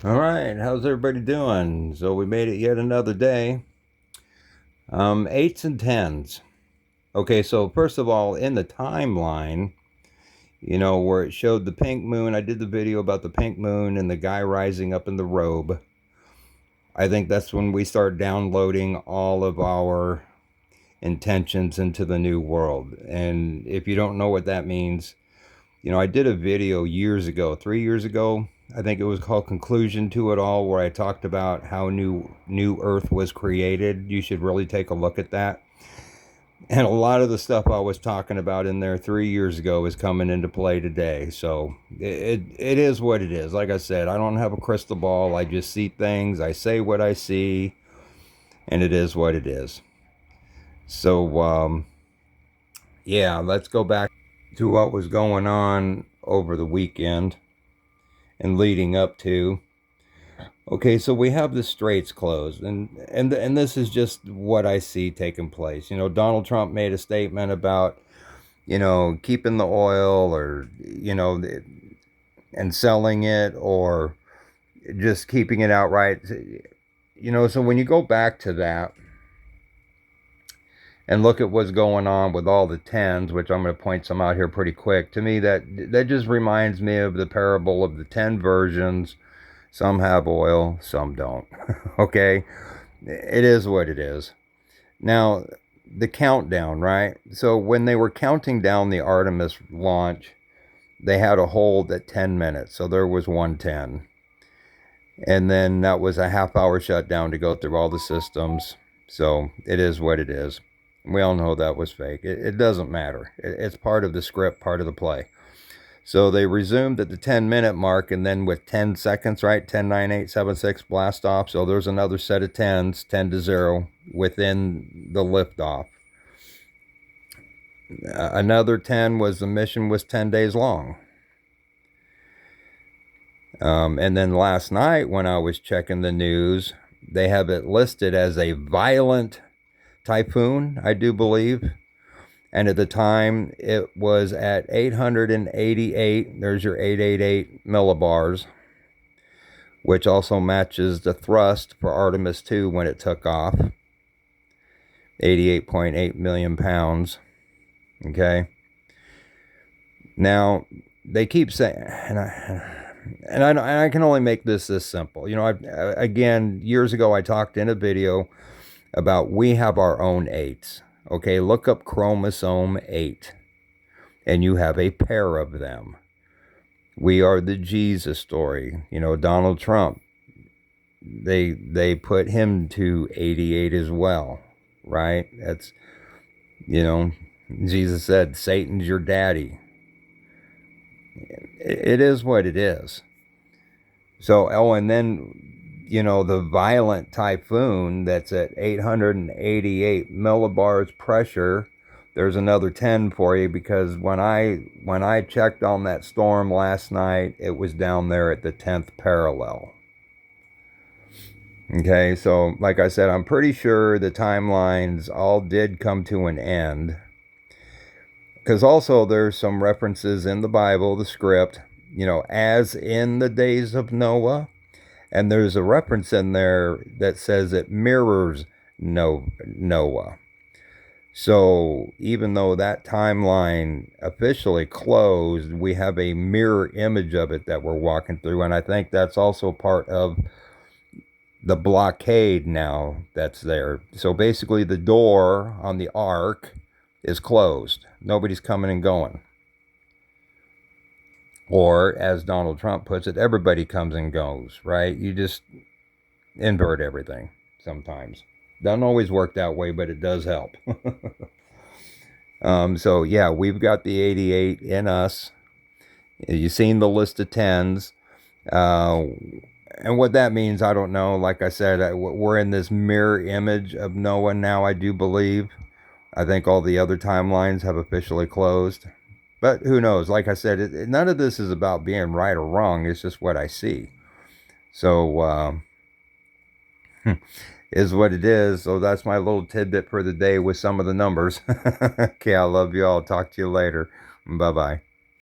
All right, how's everybody doing? So we made it yet another day. 8's and 10's. Okay, so first of all, in the timeline, where it showed the pink moon, I did the video about the pink moon and the guy rising up in the robe. I think that's when we start downloading all of our intentions into the new world. And if you don't know what that means, I did a video years ago, 3 years ago. I think it was called Conclusion to It All, where I talked about how new Earth was created. You should really take a look at that. And a lot of the stuff I was talking about in there 3 years ago is coming into play today. So it is what it is. Like I said, I don't have a crystal ball. I just see things. I say what I see, and it is what it is. So yeah, let's go back to what was going on over the weekend and leading up to. Okay, so we have the straits closed, and this is just what I see taking place. Donald Trump made a statement about keeping the oil, or and selling it, or just keeping it outright. So when you go back to that and look at what's going on with all the 10's, which I'm going to point some out here pretty quick. To me, that just reminds me of the parable of the 10 virgins. Some have oil, some don't. Okay? It is what it is. Now, the countdown, right? So when they were counting down the Artemis launch, they had a hold at 10 minutes. So there was 110. And then that was a half-hour shutdown to go through all the systems. So it is what it is. We all know that was fake. It doesn't matter. It's part of the script, part of the play. So they resumed at the 10-minute mark, and then with 10 seconds, right? 10, 9, 8, 7, 6, blast off. So there's another set of 10's, 10 to 0, within the liftoff. Another 10 was the mission was 10 days long. And then last night when I was checking the news, they have it listed as a violent typhoon, I do believe. And at the time, it was at 888. There's your 888 millibars, which also matches the thrust for Artemis 2 when it took off. 88.8 million pounds. Okay. Now, they keep saying, and I can only make this simple. Again, years ago, I talked in a video about we have our own 8's. Okay, look up chromosome 8, and you have a pair of them. We are the Jesus story. Donald Trump, they put him to 88 as well, right? That's, Jesus said, Satan's your daddy. It is what it is. So, and then, the violent typhoon that's at 888 millibars pressure, there's another 10 for you, because when I checked on that storm last night, it was down there at the 10th parallel. Okay, so like I said, I'm pretty sure the timelines all did come to an end. Because also there's some references in the Bible, the script, as in the days of Noah. And there's a reference in there that says it mirrors Noah. So even though that timeline officially closed, we have a mirror image of it that we're walking through. And I think that's also part of the blockade now that's there. So basically the door on the ark is closed. Nobody's coming and going. Or, as Donald Trump puts it, everybody comes and goes, right? You just invert everything sometimes. Doesn't always work that way, but it does help. So, yeah, we've got the 88 in us. You've seen the list of 10's. And what that means, I don't know. Like I said, we're in this mirror image of Noah now, I do believe. I think all the other timelines have officially closed. But who knows? Like I said, none of this is about being right or wrong. It's just what I see. So, is what it is. So that's my little tidbit for the day with some of the numbers. Okay, I love you all. Talk to you later. Bye-bye.